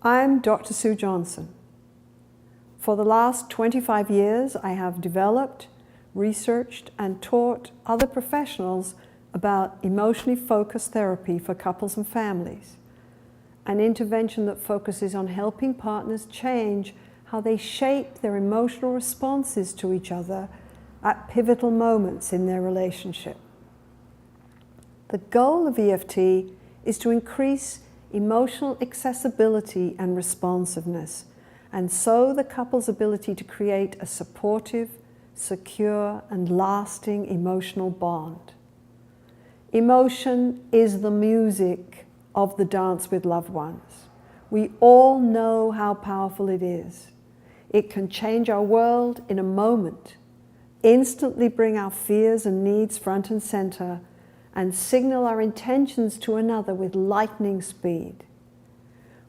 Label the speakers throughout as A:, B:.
A: I'm Dr. Sue Johnson. For the last 25 years, I have developed, researched, and taught other professionals about emotionally focused therapy for couples and families, an intervention that focuses on helping partners change how they shape their emotional responses to each other at pivotal moments in their relationship. The goal of EFT is to increase emotional accessibility and responsiveness, and so the couple's ability to create a supportive, secure, and lasting emotional bond. Emotion is the music of the dance with loved ones. We all know how powerful it is. It can change our world in a moment, instantly bring our fears and needs front and center, and signal our intentions to another with lightning speed.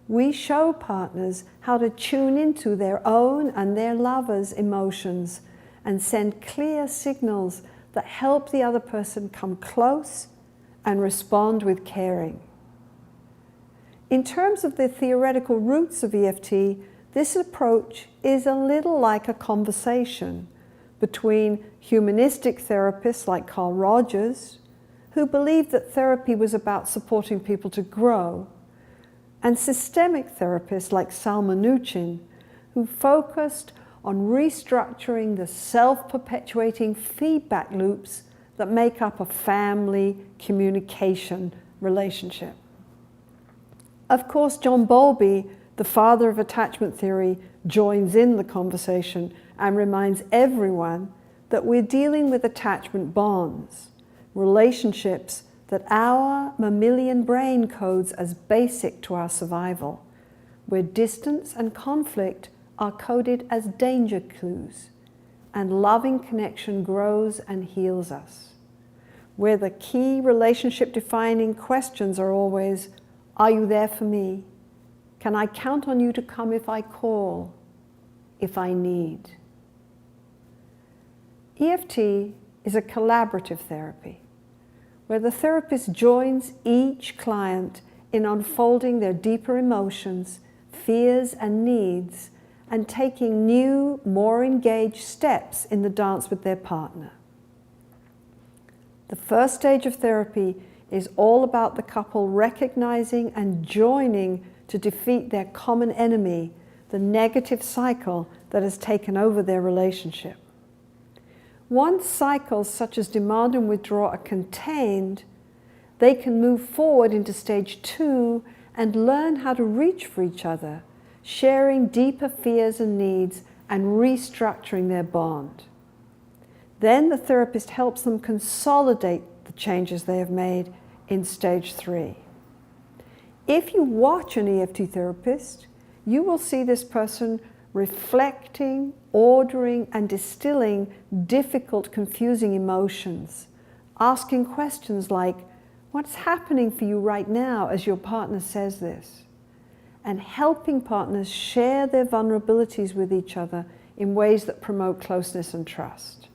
A: We show partners how to tune into their own and their lover's emotions and send clear signals that help the other person come close and respond with caring. In terms of the theoretical roots of EFT, this approach is a little like a conversation between humanistic therapists like Carl Rogers, who believed that therapy was about supporting people to grow, and systemic therapists like Sal Minuchin, who focused on restructuring the self-perpetuating feedback loops that make up a family communication relationship. Of course, John Bowlby, the father of attachment theory, joins in the conversation and reminds everyone that we're dealing with attachment bonds, relationships that our mammalian brain codes as basic to our survival, where distance and conflict are coded as danger clues, and loving connection grows and heals us, where the key relationship-defining questions are always, are you there for me? Can I count on you to come if I call, if I need? EFT is a collaborative therapy, where the therapist joins each client in unfolding their deeper emotions, fears, and needs, and taking new, more engaged steps in the dance with their partner. The first stage of therapy is all about the couple recognizing and joining to defeat their common enemy, the negative cycle that has taken over their relationship. Once cycles such as demand and withdraw are contained, they can move forward into stage 2 and learn how to reach for each other, sharing deeper fears and needs and restructuring their bond. Then the therapist helps them consolidate the changes they have made in stage 3. If you watch an EFT therapist, you will see this person reflecting, ordering, and distilling difficult, confusing emotions, asking questions like, what's happening for you right now as your partner says this? And helping partners share their vulnerabilities with each other in ways that promote closeness and trust.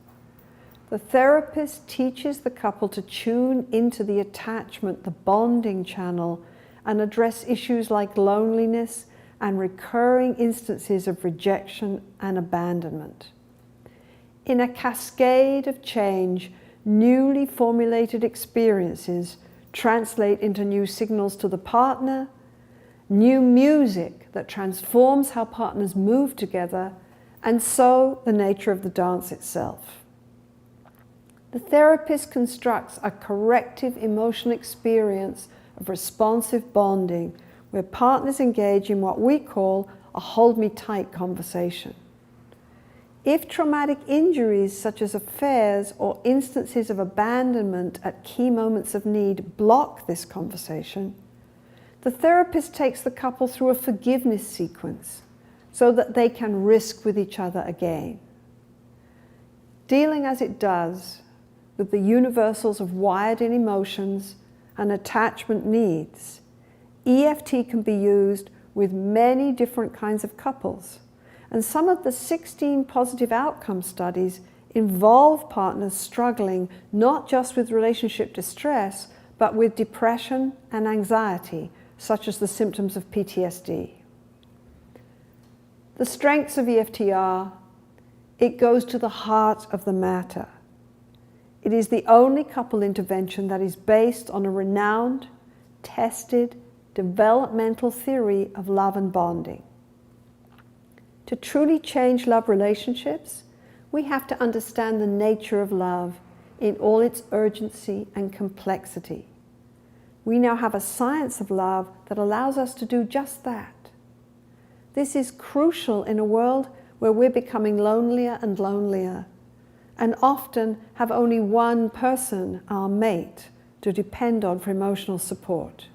A: The therapist teaches the couple to tune into the attachment, the bonding channel, and address issues like loneliness and recurring instances of rejection and abandonment. In a cascade of change, newly formulated experiences translate into new signals to the partner, new music that transforms how partners move together, and so the nature of the dance itself. The therapist constructs a corrective emotional experience of responsive bonding where partners engage in what we call a hold me tight conversation. If traumatic injuries such as affairs or instances of abandonment at key moments of need block this conversation, the therapist takes the couple through a forgiveness sequence so that they can risk with each other again. Dealing as it does with the universals of wired-in emotions and attachment needs, EFT can be used with many different kinds of couples, and some of the 16 positive outcome studies involve partners struggling not just with relationship distress, but with depression and anxiety, such as the symptoms of PTSD. The strengths of EFT are: it goes to the heart of the matter. It is the only couple intervention that is based on a renowned, tested, developmental theory of love and bonding. To truly change love relationships, we have to understand the nature of love in all its urgency and complexity. We now have a science of love that allows us to do just that. This is crucial in a world where we're becoming lonelier and lonelier, and often have only one person, our mate, to depend on for emotional support.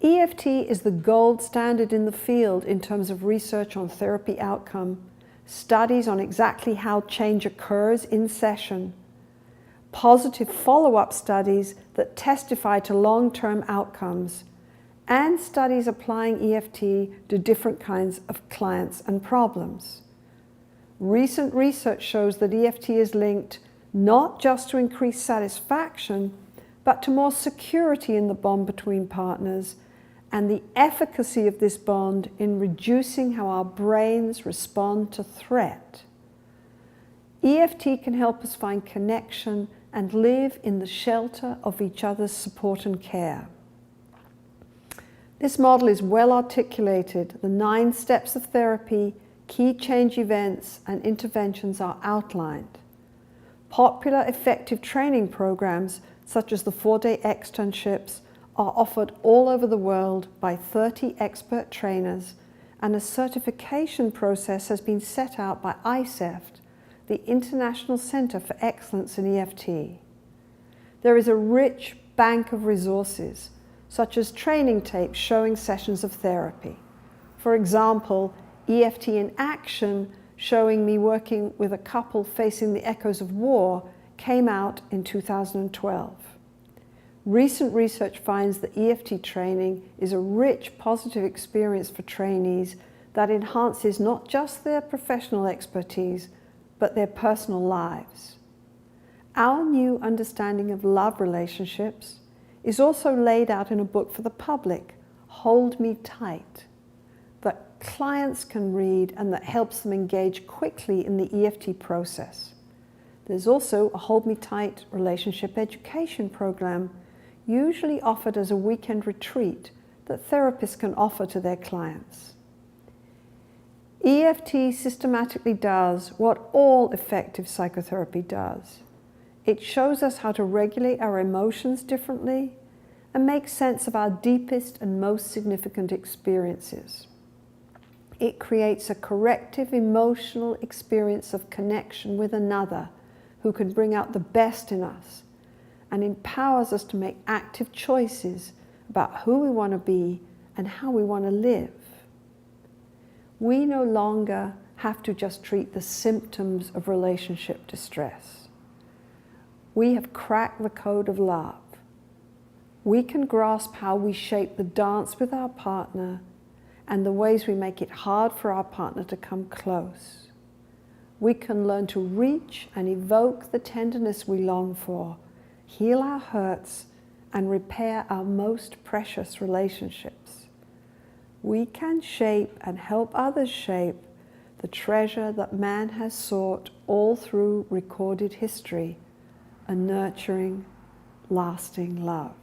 A: EFT is the gold standard in the field in terms of research on therapy outcome, studies on exactly how change occurs in session, positive follow-up studies that testify to long-term outcomes, and studies applying EFT to different kinds of clients and problems. Recent research shows that EFT is linked not just to increased satisfaction, but to more security in the bond between partners, and the efficacy of this bond in reducing how our brains respond to threat. EFT can help us find connection and live in the shelter of each other's support and care. This model is well articulated. The 9 steps of therapy, key change events, and interventions are outlined. Popular effective training programs, such as the 4-day externships, are offered all over the world by 30 expert trainers, and a certification process has been set out by ICEFT, the International Center for Excellence in EFT. There is a rich bank of resources, such as training tapes showing sessions of therapy. For example, EFT in Action, showing me working with a couple facing the echoes of war, came out in 2012. Recent research finds that EFT training is a rich, positive experience for trainees that enhances not just their professional expertise, but their personal lives. Our new understanding of love relationships is also laid out in a book for the public, Hold Me Tight, that clients can read and that helps them engage quickly in the EFT process. There's also a Hold Me Tight relationship education program, usually offered as a weekend retreat that therapists can offer to their clients. EFT systematically does what all effective psychotherapy does. It shows us how to regulate our emotions differently and make sense of our deepest and most significant experiences. It creates a corrective emotional experience of connection with another who can bring out the best in us, and empowers us to make active choices about who we want to be and how we want to live. We no longer have to just treat the symptoms of relationship distress. We have cracked the code of love. We can grasp how we shape the dance with our partner and the ways we make it hard for our partner to come close. We can learn to reach and evoke the tenderness we long for, heal our hurts, and repair our most precious relationships. We can shape and help others shape the treasure that man has sought all through recorded history, a nurturing, lasting love.